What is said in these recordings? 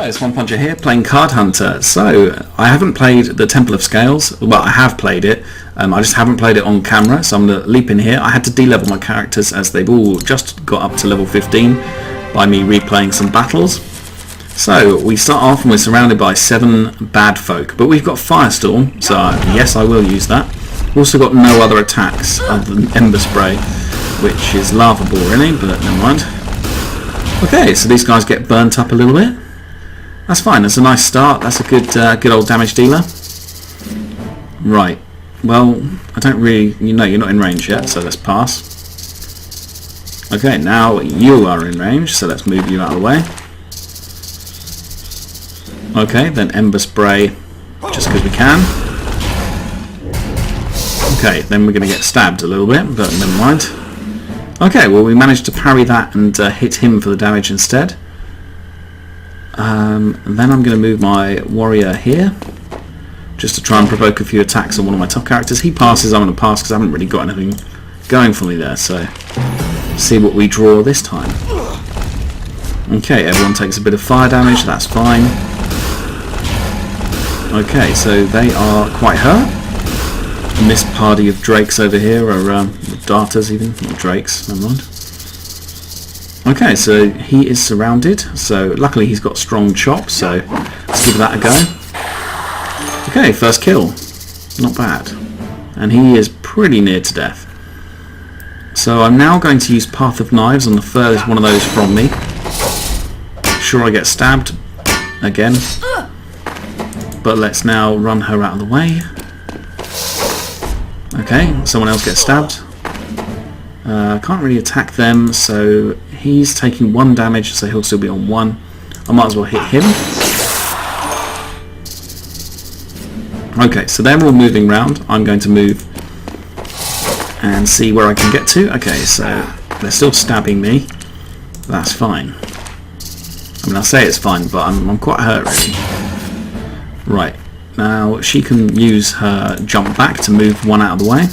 It's One Puncher here, playing Card Hunter. So, I haven't played the Temple of Scales. Well, I have played it. I just haven't played it on camera, so I'm going to leap in here. I had to de-level my characters as they've all just got up to level 15 by me replaying some battles. So, we start off and we're surrounded by 7 bad folk. But we've got Firestorm, so yes, I will use that. We've also got no other attacks other than Ember Spray, which is laughable really, but never mind. Okay, so these guys get burnt up a little bit. That's fine, that's a nice start, that's a good old damage dealer. Right, well, I don't really, you're not in range yet, so let's pass. Okay, now you are in range, so let's move you out of the way. Okay, then Ember Spray, just because we can. Okay, then we're going to get stabbed a little bit, but never mind. Okay, well we managed to parry that and hit him for the damage instead. Then I'm going to move my warrior here, just to try and provoke a few attacks on one of my top characters. He passes, I'm going to pass because I haven't really got anything going for me there, so see what we draw this time. Okay, everyone takes a bit of fire damage, that's fine. Okay, so they are quite hurt. And this party of drakes over here are darters even, not drakes, never mind. Okay, so he is surrounded, so luckily he's got strong chops, so let's give that a go. Okay, first kill, not bad. And he is pretty near to death. So I'm now going to use Path of Knives on the furthest one of those from me. Sure, I get stabbed again, but let's now run her out of the way. Okay, someone else gets stabbed. Can't really attack them, so he's taking 1 damage, so he'll still be on 1. I might as well hit him. Okay, so they're all moving round. I'm going to move and see where I can get to. Okay, so they're still stabbing me. That's fine. I mean, I say it's fine, but I'm quite hurt really. Right, now she can use her jump back to move 1 out of the way.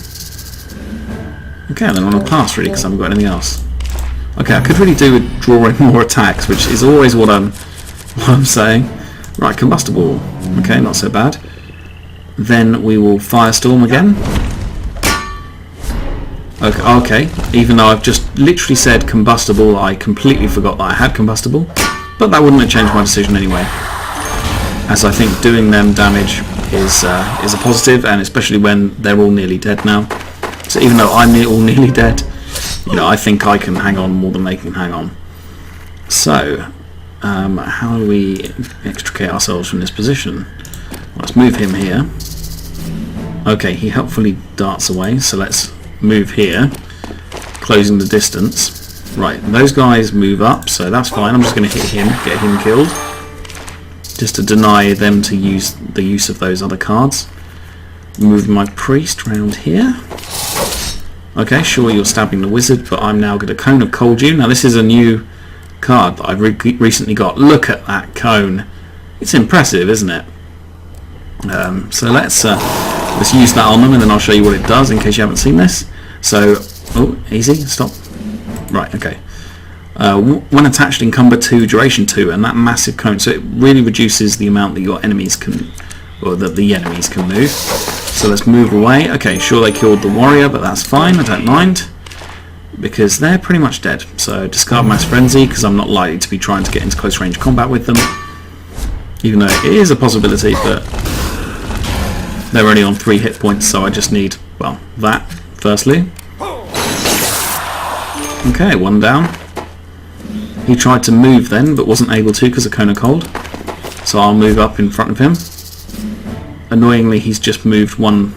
Okay, then I'm going to pass really because I haven't got anything else. Okay, I could really do with drawing more attacks, which is always what I'm saying. Right, combustible. Okay, not so bad. Then we will Firestorm again. Okay, even though I've just literally said combustible, I completely forgot that I had combustible. But that wouldn't have changed my decision anyway, as I think doing them damage is a positive, and especially when they're all nearly dead now. So even though I'm all nearly dead, I think I can hang on more than they can hang on. So, how do we extricate ourselves from this position? Let's move him here. Okay, he helpfully darts away, so let's move here, closing the distance. Right, those guys move up, so that's fine. I'm just going to hit him, get him killed, just to deny them to use the use of those other cards. Move my priest round here. Okay, sure, you're stabbing the wizard, but I'm now going to Cone of Cold you. Now this is a new card that I've recently got. Look at that cone. It's impressive, isn't it? So let's use that on them, and then I'll show you what it does in case you haven't seen this. So, oh, easy, stop. Right, okay. When attached, encumber 2, duration 2, and that massive cone, so it really reduces the amount that your enemies can, or that the enemies can move. So let's move away. Okay, sure they killed the warrior, but that's fine, I don't mind, because they're pretty much dead. So discard Mass Frenzy, because I'm not likely to be trying to get into close range combat with them, even though it is a possibility, but they're only on 3 hit points, so I just need, well, that, firstly. Okay, 1 down. He tried to move then, but wasn't able to because of Cone of Cold. So I'll move up in front of him. Annoyingly, he's just moved one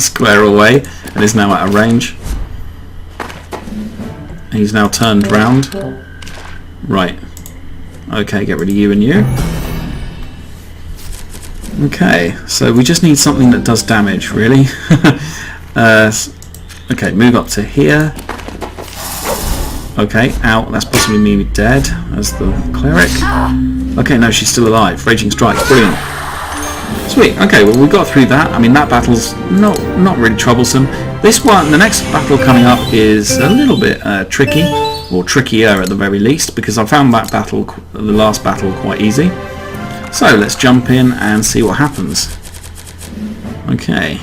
square away and is now out of range. He's now turned round. Right. Okay, get rid of you and you. Okay, so we just need something that does damage, really. Okay, move up to here. Okay, out. That's possibly me dead as the cleric. Okay, no, she's still alive. Raging Strike, brilliant. Sweet. Okay, well we got through that. I mean, that battle's not really troublesome. This one, the next battle coming up, is a little bit tricky, or trickier at the very least, because I found that battle, the last battle, quite easy. So let's jump in and see what happens. Okay.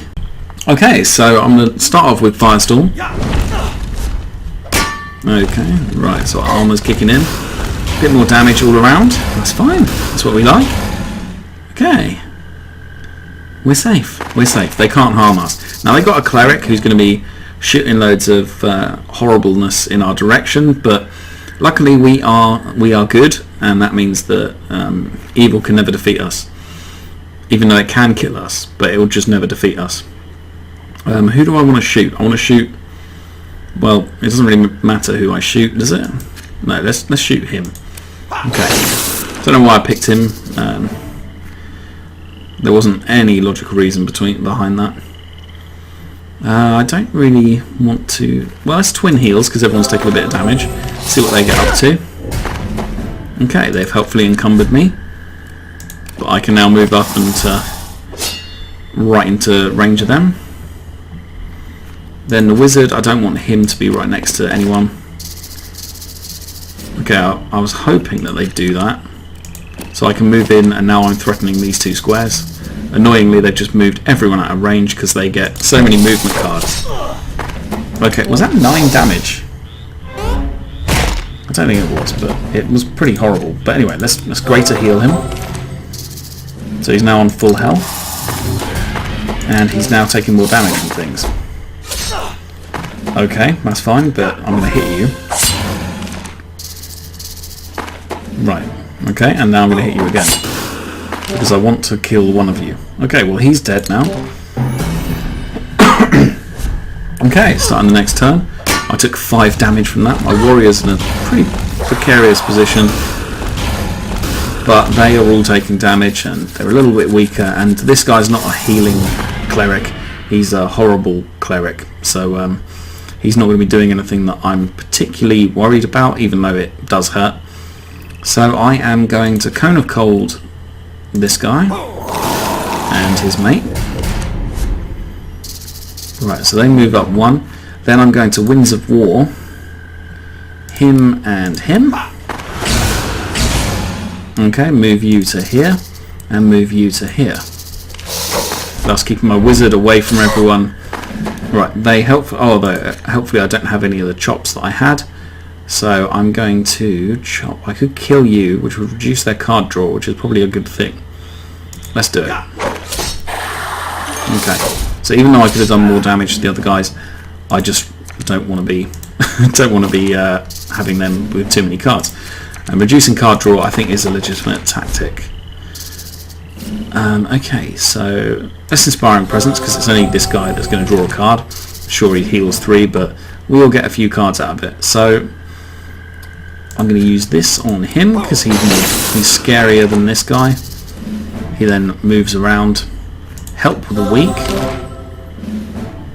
Okay, so I'm going to start off with Firestorm. Okay, right, so armor's kicking in. A bit more damage all around. That's fine. That's what we like. Okay. We're safe. We're safe. They can't harm us. Now they've got a cleric who's going to be shooting loads of horribleness in our direction, but luckily we are good, and that means that evil can never defeat us. Even though it can kill us, but it will just never defeat us. Who do I want to shoot? I want to shoot. Well, it doesn't really matter who I shoot, does it? No, let's shoot him. Okay. Don't know why I picked him. There wasn't any logical reason behind that. I don't really want to... Well, let's twin heals because everyone's taking a bit of damage. See what they get up to. Okay, they've helpfully encumbered me. But I can now move up and right into range of them. Then the wizard, I don't want him to be right next to anyone. Okay, I was hoping that they'd do that. So I can move in, and now I'm threatening these two squares. Annoyingly, they've just moved everyone out of range because they get so many movement cards. Okay, was that 9 damage? I don't think it was, but it was pretty horrible. But anyway, let's greater heal him. So he's now on full health. And he's now taking more damage from things. Okay, that's fine, but I'm going to hit you. Right, okay, and now I'm going to hit you again. Because I want to kill one of you. Okay, well he's dead now. Okay, starting the next turn. I took 5 damage from that. My warrior's in a pretty precarious position. But they are all taking damage and they're a little bit weaker. And this guy's not a healing cleric. He's a horrible cleric. So he's not going to be doing anything that I'm particularly worried about, even though it does hurt. So I am going to Cone of Cold this guy and his mate. Right, so they move up 1. Then I'm going to Winds of War. Him and him. Okay, move you to here and move you to here. Thus keeping my wizard away from everyone. Right, they help. Oh, hopefully I don't have any of the chops that I had. So I'm going to chop. I could kill you, which would reduce their card draw, which is probably a good thing. Let's do it. Okay. So even though I could have done more damage to the other guys, I just don't want to be having them with too many cards. And reducing card draw, I think, is a legitimate tactic. Okay, so less inspiring presence because it's only this guy that's going to draw a card. Sure, he heals 3, but we'll get a few cards out of it. So I'm going to use this on him because he's scarier than this guy. He then moves around, help the weak,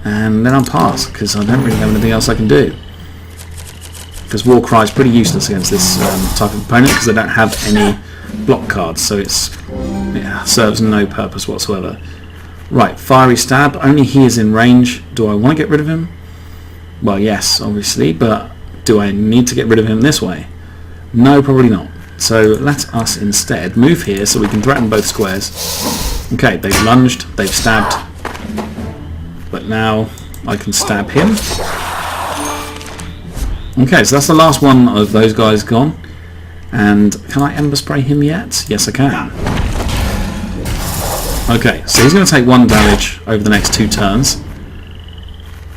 and then I'll pass because I don't really have anything else I can do. Because Warcry is pretty useless against this type of opponent because they don't have any block cards, so it serves no purpose whatsoever. Right, Fiery Stab, only he is in range. Do I want to get rid of him? Well, yes, obviously, but do I need to get rid of him this way? No, probably not. So let us instead move here so we can threaten both squares. Okay, they've lunged, they've stabbed, but now I can stab him. Okay, so that's the last one of those guys gone. And can I Ember Spray him yet? Yes, I can. Okay, so he's going to take 1 damage over the next 2 turns.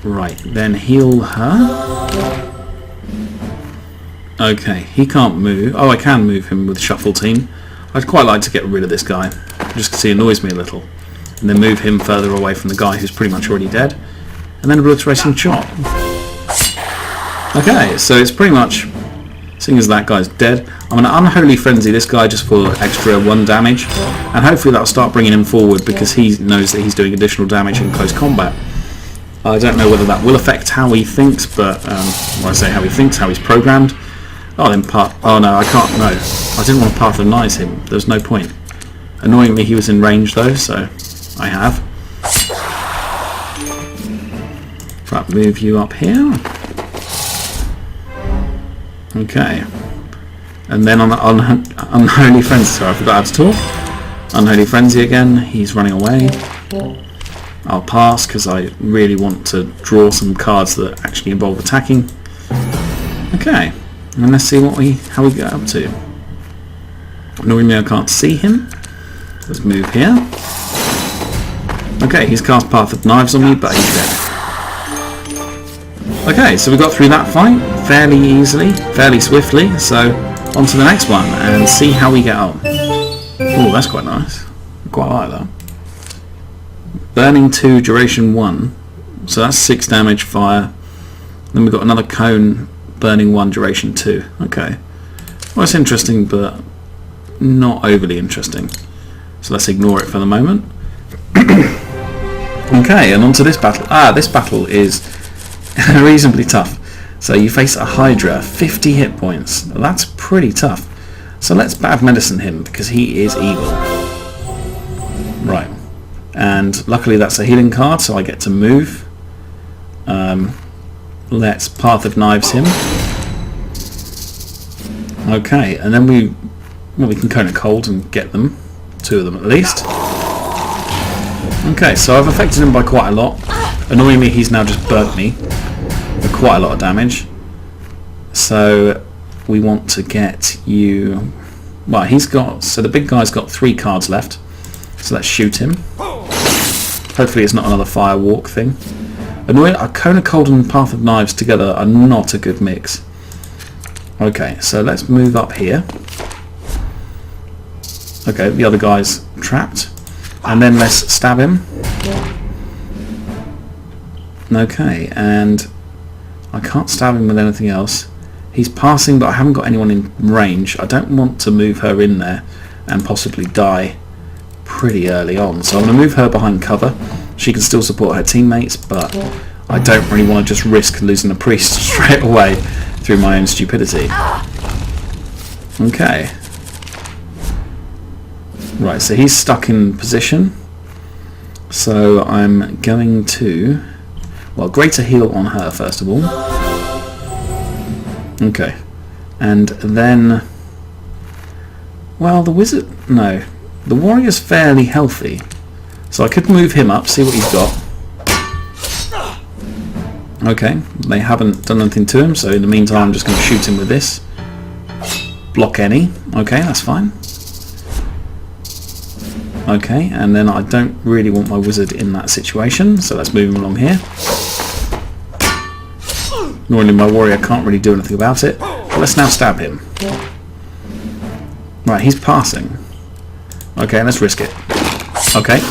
Right, then heal her. Okay, he can't move. Oh, I can move him with Shuffle Team. I'd quite like to get rid of this guy, just because he annoys me a little. And then move him further away from the guy who's pretty much already dead. And then Obliterating Chop. Okay, so it's pretty much, seeing as that guy's dead, I'm going to Unholy Frenzy this guy just for extra 1 damage. And hopefully that'll start bringing him forward because he knows that he's doing additional damage in close combat. I don't know whether that will affect how he thinks, but when I say how he thinks, how he's programmed. Oh, then oh no, I can't. No, I didn't want to Path of Nice him. There's no point. Annoyingly, he was in range though, so I have. Right, move you up here. Okay. And then on Unholy Frenzy, sorry, I forgot how to talk. Unholy Frenzy again, he's running away. I'll pass because I really want to draw some cards that actually involve attacking. Okay, and let's see how we get up to. Annoyingly I can't see him. Let's move here. Okay, he's cast Path of Knives on me, but he's dead. Okay, so we got through that fight fairly easily, fairly swiftly, so on to the next one and see how we get on. Oh, that's quite nice. I quite like that. Burning 2, duration 1. So that's 6 damage, fire. Then we've got another cone, burning 1, duration 2. Okay. Well, it's interesting, but not overly interesting. So let's ignore it for the moment. Okay, and on to this battle. This battle is reasonably tough. So you face a Hydra, 50 hit points. That's pretty tough. So let's Bad Medicine him, because he is evil. Right. And luckily that's a healing card, so I get to move. Let's Path of Knives him. Okay, and then we can Cone of Cold and get them. 2 of them at least. Okay, so I've affected him by quite a lot. Annoyingly, he's now just burnt me for quite a lot of damage. So we want to get you... Well, so the big guy's got 3 cards left. So let's shoot him. Hopefully it's not another fire walk thing. Annoying, a Cone of Cold and Path of Knives together are not a good mix. Okay, so let's move up here. Okay, the other guy's trapped. And then let's stab him. Okay, and I can't stab him with anything else. He's passing, but I haven't got anyone in range. I don't want to move her in there and possibly die pretty early on. So I'm going to move her behind cover. She can still support her teammates, but I don't really want to just risk losing a priest straight away through my own stupidity. Okay. Right, so he's stuck in position. So I'm going to... Well, greater heal on her first of all. Okay. And then... Well, the wizard... No. The warrior's fairly healthy. So I could move him up, see what he's got. Okay, they haven't done anything to him, so in the meantime I'm just going to shoot him with this. Block any. Okay, that's fine. Okay, and then I don't really want my wizard in that situation, so let's move him along here. Normally my warrior can't really do anything about it, but let's now stab him. Right, he's passing. Okay, let's risk it. Okay.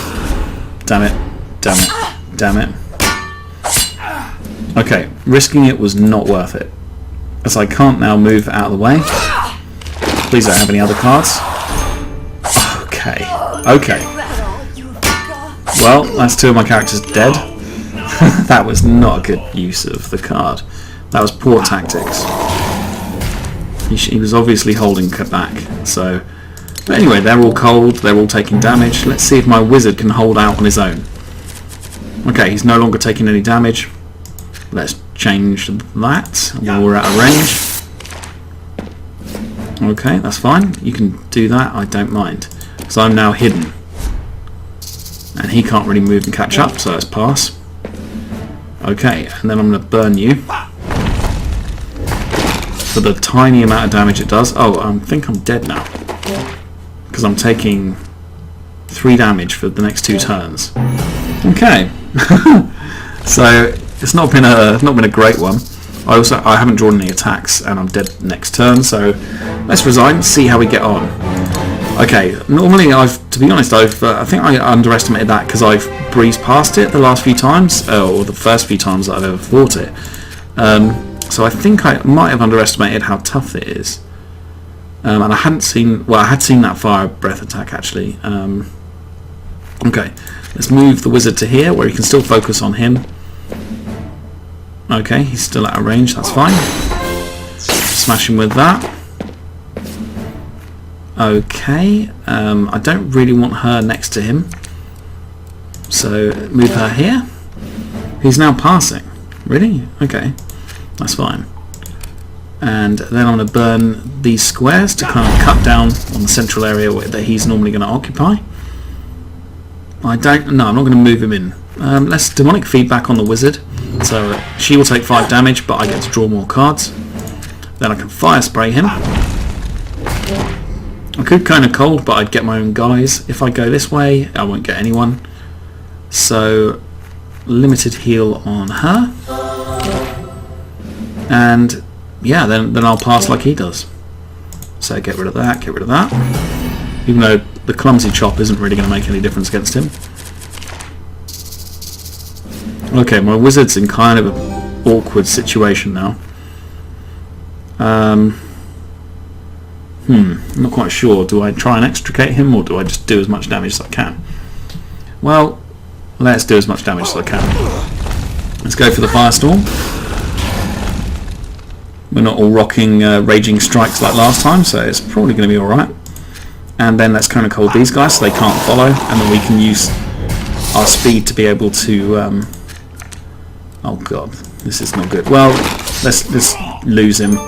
Damn it. Damn it. Damn it. Okay, risking it was not worth it, as I can't now move out of the way. Please don't have any other cards. Okay. Okay. Well, that's 2 of my characters dead. That was not a good use of the card. That was poor tactics. He was obviously holding back. So, but anyway, they're all cold. They're all taking damage. Let's see if my wizard can hold out on his own. Okay, he's no longer taking any damage. Let's change that while we're out of range. Okay, that's fine. You can do that. I don't mind. So I'm now hidden. And he can't really move and catch up, so let's pass. Okay, and then I'm going to burn you. For the tiny amount of damage it does. Oh, I think I'm dead now. Because I'm taking 3 damage for the next 2 turns. Okay. So it's not been a great one. I haven't drawn any attacks and I'm dead next turn, so let's resign, see how we get on. Okay, normally to be honest, I think I underestimated that because I've breezed past it the last few times, or the first few times that I've ever fought it. So I think I might have underestimated how tough it is. And I had seen that fire breath attack actually. Okay, let's move the wizard to here where he can still focus on him. Okay, he's still out of range, that's fine. Smash him with that. Okay, I don't really want her next to him. So move her here. He's now passing. Really? Okay, that's fine. And then I'm going to burn these squares to kind of cut down on the central area that he's normally going to occupy. I'm not going to move him in. Let's demonic feedback on the wizard. So she will take 5 damage, but I get to draw more cards. Then I can fire spray him. I could kind of cold, but I'd get my own guys. If I go this way, I won't get anyone. So limited heal on her. And yeah, then I'll pass like he does. So get rid of that, get rid of that. Even though the clumsy chop isn't really going to make any difference against him. Okay, my wizard's in kind of an awkward situation now. I'm not quite sure. Do I try and extricate him, or do I just do as much damage as I can? Well, let's do as much damage as I can. Let's go for the firestorm. We're not all rocking raging strikes like last time, so it's probably going to be alright. And then let's kind of cold these guys so they can't follow, and then we can use our speed to be able to... oh god, this is not good. Well, let's lose him.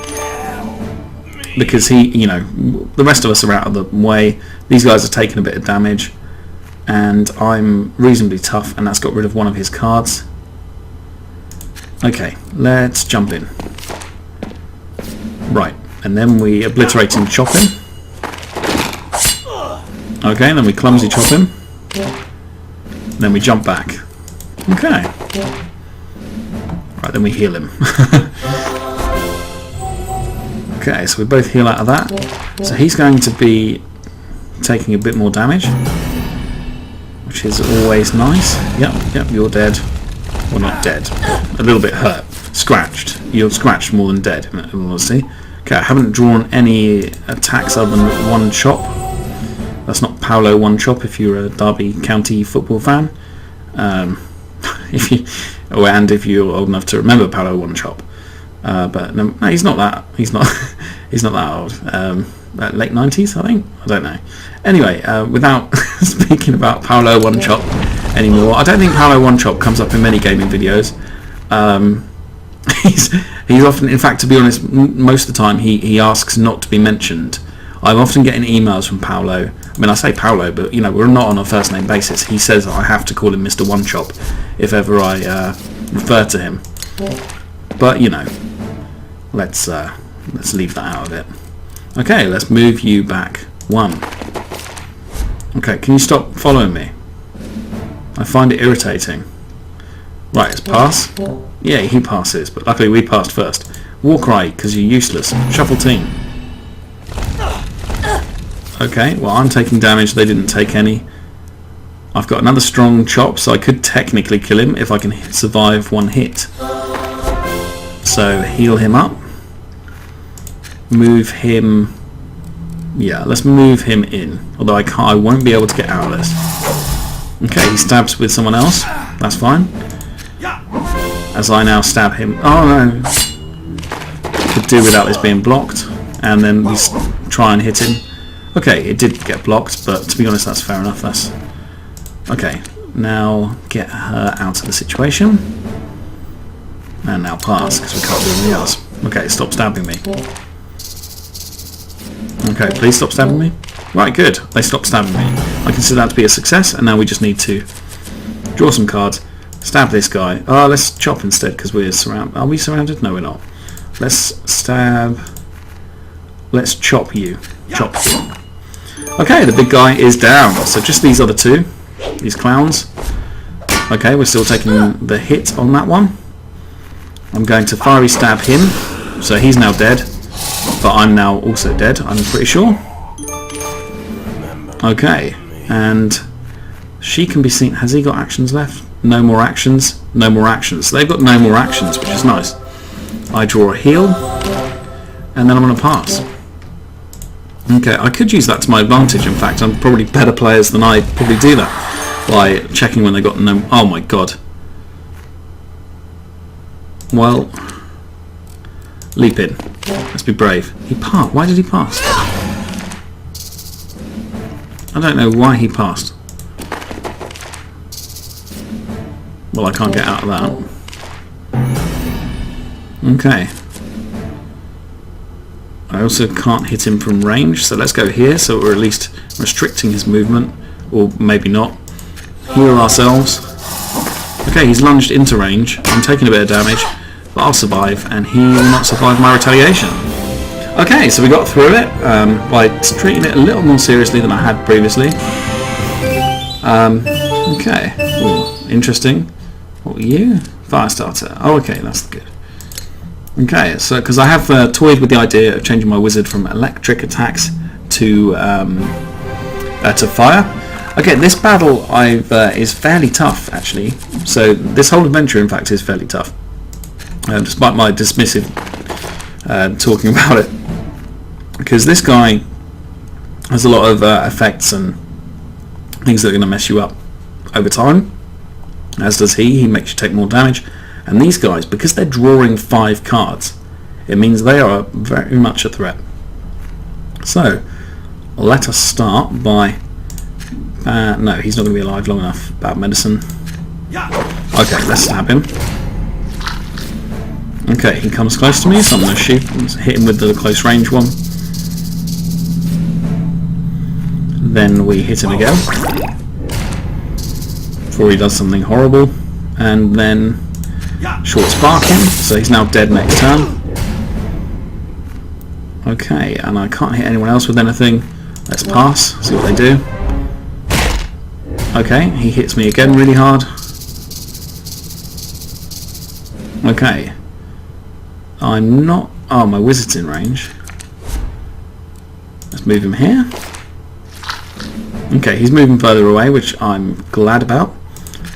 Because the rest of us are out of the way. These guys are taking a bit of damage. And I'm reasonably tough, and that's got rid of one of his cards. Okay, let's jump in. Right, and then we obliterate and chop him. Okay, and then we clumsy chop him. Then we jump back. Okay. Right, then we heal him. Okay, so we both heal out of that. So he's going to be taking a bit more damage, which is always nice. Yep, you're dead. Well, not dead. A little bit hurt. Scratched. You're scratched more than dead, in all honesty. Okay, I haven't drawn any attacks other than one chop. That's not Paolo one chop if you're a Derby County football fan. If you're old enough to remember Paolo one chop. But no, he's not that. He's not that old. Late 90s, I think. I don't know. Anyway, without speaking about Paolo one chop anymore, I don't think Paolo one chop comes up in many gaming videos. He's often, in fact, to be honest, most of the time he asks not to be mentioned. I'm often getting emails from Paolo. I mean, I say Paolo, but we're not on a first name basis. He says I have to call him Mr. One Chop if ever I refer to him. But let's leave that out of it. Okay, let's move you back 1. Okay, can you stop following me? I find it irritating. Right, it's pass. Yeah, he passes, but luckily we passed first. Walk right, because you're useless. Shuffle team. Okay, well I'm taking damage, they didn't take any. I've got another strong chop, so I could technically kill him if I can survive 1 hit. So heal him up. Move him... Yeah, let's move him in. Although I won't be able to get out of this. Okay, he stabs with someone else. That's fine. As I now stab him. Oh no! Could do without this being blocked. And then we try and hit him. Okay, it did get blocked, but to be honest, that's fair enough. That's okay. Now get her out of the situation. And now pass, because we can't do anything else. Okay, stop stabbing me. Okay, please stop stabbing me. Right, good. They stopped stabbing me. I consider that to be a success, and now we just need to draw some cards, stab this guy. Oh, let's chop instead, because we're surrounded. Are we surrounded? No, we're not. Let's stab. Let's chop you. Chop you. Okay, the big guy is down. So just these other 2. These clowns. Okay, we're still taking the hit on that one. I'm going to fiery stab him. So he's now dead. But I'm now also dead, I'm pretty sure. Okay, and she can be seen. Has he got actions left? No more actions. No more actions. So they've got no more actions, which is nice. I draw a heal, and then I'm going to pass. Okay, I could use that to my advantage. In fact, I'm probably better players than I probably do that by checking when they got no. Oh my god. Well, leap in. Let's be brave. He passed. Why did he pass? I don't know why he passed. Well, I can't get out of that. Okay. I also can't hit him from range, so let's go here, so we're at least restricting his movement, or maybe not. heal ourselves. Okay, he's lunged into range. I'm taking a bit of damage, but I'll survive, and he will not survive my retaliation. Okay, so we got through it by treating it a little more seriously than I had previously. Okay, ooh, interesting. What were you? Fire starter. Oh, okay, that's good. Okay, so because I have toyed with the idea of changing my wizard from electric attacks to fire. Okay, this battle is fairly tough actually. So this whole adventure, in fact, is fairly tough, despite my dismissive talking about it. Because this guy has a lot of effects and things that are going to mess you up over time, as does he. He makes you take more damage. And these guys, because they're drawing 5 cards, it means they are very much a threat. So, let us start by... no, he's not going to be alive long enough. Bad medicine. Okay, let's stab him. Okay, he comes close to me, so I'm going to hit him with the close range one. Then we hit him again before he does something horrible, and then short spark him, so he's now dead next turn. Okay, and I can't hit anyone else with anything. Let's pass, see what they do. Okay, he hits me again really hard. Okay, I'm not... oh, my wizard's in range. Let's move him here. Okay, he's moving further away, which I'm glad about.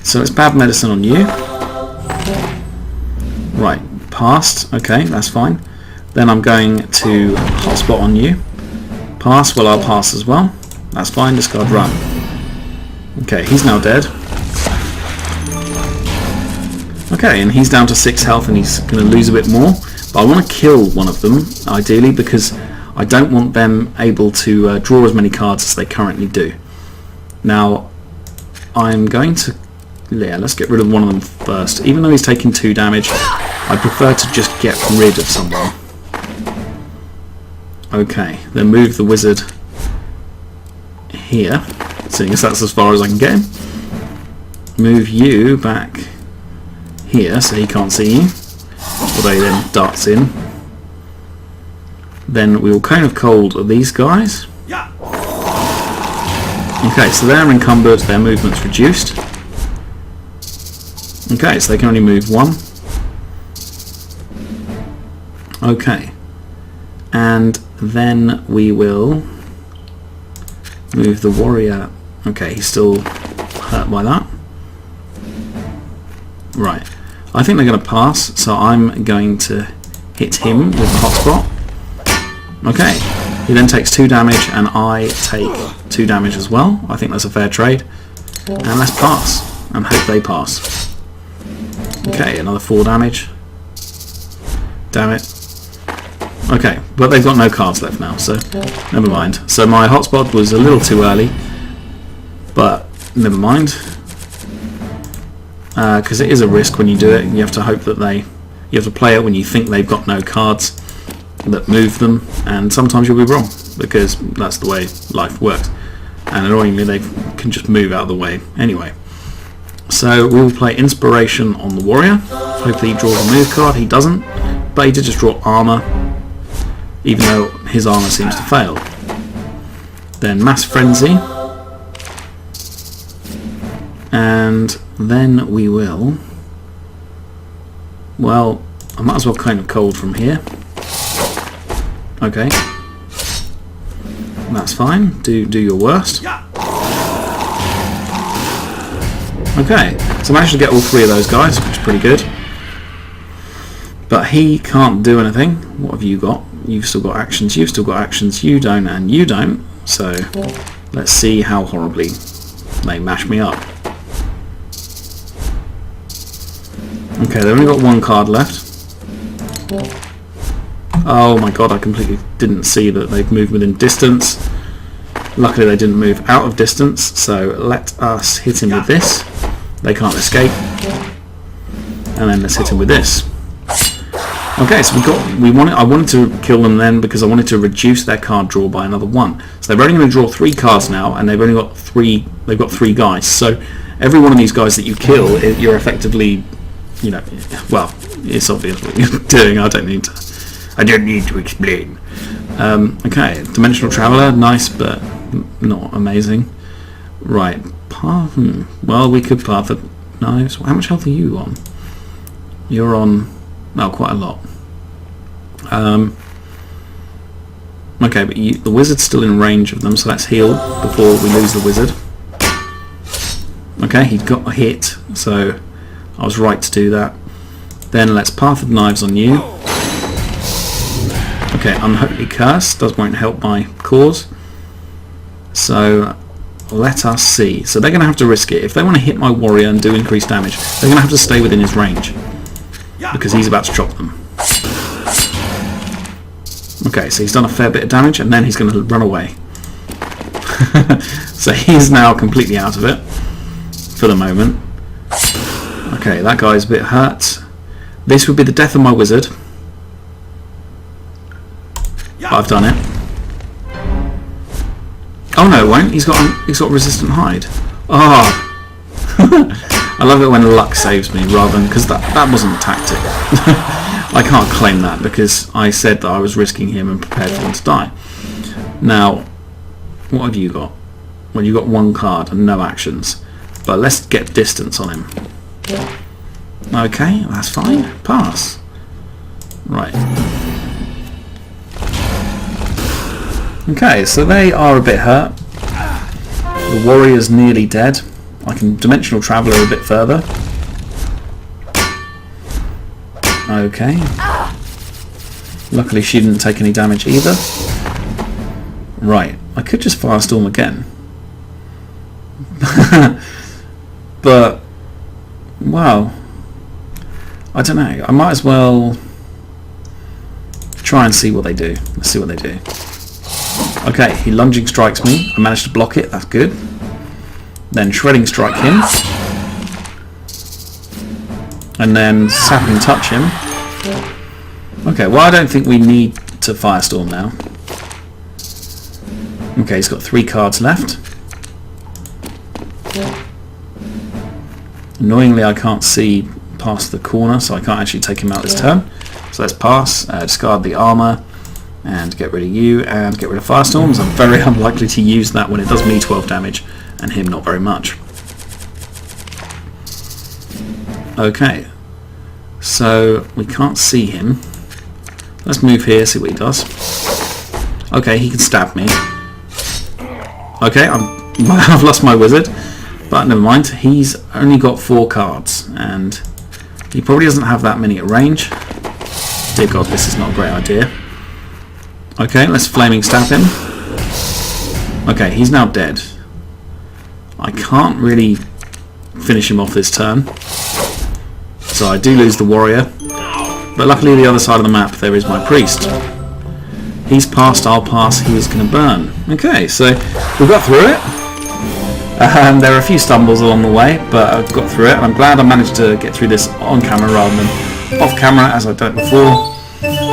So it's bad medicine on you. Right, passed. Okay, that's fine. Then I'm going to hotspot on you. Pass, well I'll pass as well. That's fine, discard run. Okay, he's now dead. Okay, and he's down to 6 health and he's going to lose a bit more. But I want to kill one of them, ideally, because I don't want them able to draw as many cards as they currently do. Now, I'm going to... yeah, let's get rid of one of them first. Even though he's taking 2 damage, I prefer to just get rid of someone. Okay, then move the wizard here, seeing as that's as far as I can get him. Move you back here so he can't see you, although he then darts in. Then we will kind of cold these guys. Okay, so they're encumbered, their movement's reduced. Okay, so they can only move 1. Okay, and then we will move the warrior. Okay, he's still hurt by that. Right, I think they're going to pass, so I'm going to hit him with the hotspot. Okay, he then takes 2 damage and I take 2 damage as well. I think that's a fair trade. And let's pass and hope they pass. Okay, another 4 damage. Damn it. Okay, but they've got no cards left now, so never mind. So my hotspot was a little too early, but never mind. Because it is a risk when you do it. You have to hope that you have to play it when you think they've got no cards that move them, and sometimes you'll be wrong, because that's the way life works. And annoyingly, they can just move out of the way anyway. So we will play Inspiration on the warrior. Hopefully he draws a move card. He doesn't, but he did just draw armor, even though his armor seems to fail. Then Mass Frenzy, and then we will... well, I might as well kind of cold from here. Okay, that's fine. Do your worst. Okay, so I managed to get all 3 of those guys, which is pretty good. But he can't do anything. What have you got? You've still got actions, you've still got actions, you don't, and you don't. So let's see how horribly they mash me up. Okay, they've only got 1 card left. Oh my god, I completely didn't see that they've moved within distance. Luckily they didn't move out of distance, so let us hit him with this. They can't escape. And then let's hit him with this. Okay, so I wanted to kill them then because I wanted to reduce their card draw by another 1. So they're only going to draw 3 cards now, and they've got 3 guys. So every one of these guys that you kill, you're effectively, you know, well, it's obvious what you're doing. I don't need to explain. Okay, Dimensional Traveller, nice, but not amazing. Right, well, we could Path of Knives. How much health are you on? You're on, well, quite a lot. Okay, but the wizard's still in range of them, so let's heal before we lose the wizard. Okay, he got a hit, so I was right to do that. Then let's Path of Knives on you. Okay, Unholy Curse won't help my cause. So let us see. So they're going to have to risk it. If they want to hit my warrior and do increased damage, they're going to have to stay within his range, because he's about to chop them. Okay, so he's done a fair bit of damage, and then he's going to run away. So he's now completely out of it for the moment. Okay, that guy's a bit hurt. This would be the death of my wizard. But I've done it. Oh no, it won't. He's got resistant hide. Ah. I love it when luck saves me rather than, because that wasn't a tactic. I can't claim that because I said that I was risking him and prepared for him to die. Now, what have you got? Well, you got one card and no actions. But let's get distance on him. Okay, that's fine. Pass. Right. Okay, so they are a bit hurt. The warrior's nearly dead. I can Dimensional Traveller a bit further. Okay. Luckily she didn't take any damage either. Right, I could just Firestorm again. But, well, I don't know. I might as well try and see what they do. Let's see what they do. Okay, he Lunging Strikes me. I managed to block it, that's good. Then Shredding Strike him. And then Sapping Touch him. Okay, well I don't think we need to Firestorm now. Okay, he's got 3 cards left. Annoyingly I can't see past the corner, so I can't actually take him out this turn. So let's pass, discard the armour, and get rid of you, and get rid of Firestorms. I'm very unlikely to use that when it does me 12 damage, and him not very much. Okay, so we can't see him. Let's move here, see what he does. Okay, he can stab me. Okay, I've lost my wizard, but never mind. He's only got 4 cards, and he probably doesn't have that many at range. Dear God, this is not a great idea. Okay, let's Flaming Stab him. Okay, he's now dead. I can't really finish him off this turn, so I do lose the warrior. But luckily the other side of the map there is my priest. He's passed, I'll pass, he is going to burn. Okay, so we got through it. There are a few stumbles along the way, but I've got through it, and I'm glad I managed to get through this on camera rather than off camera as I've done it before.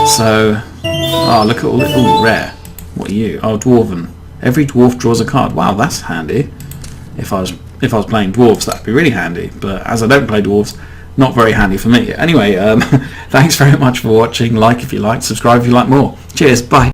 So, oh, look at all it. Oh, rare. What are you? Oh, Dwarven. Every dwarf draws a card. Wow, that's handy. If I was playing dwarves, that'd be really handy. But as I don't play dwarves, not very handy for me. Anyway, thanks very much for watching. Like if you liked, subscribe if you like more. Cheers, bye.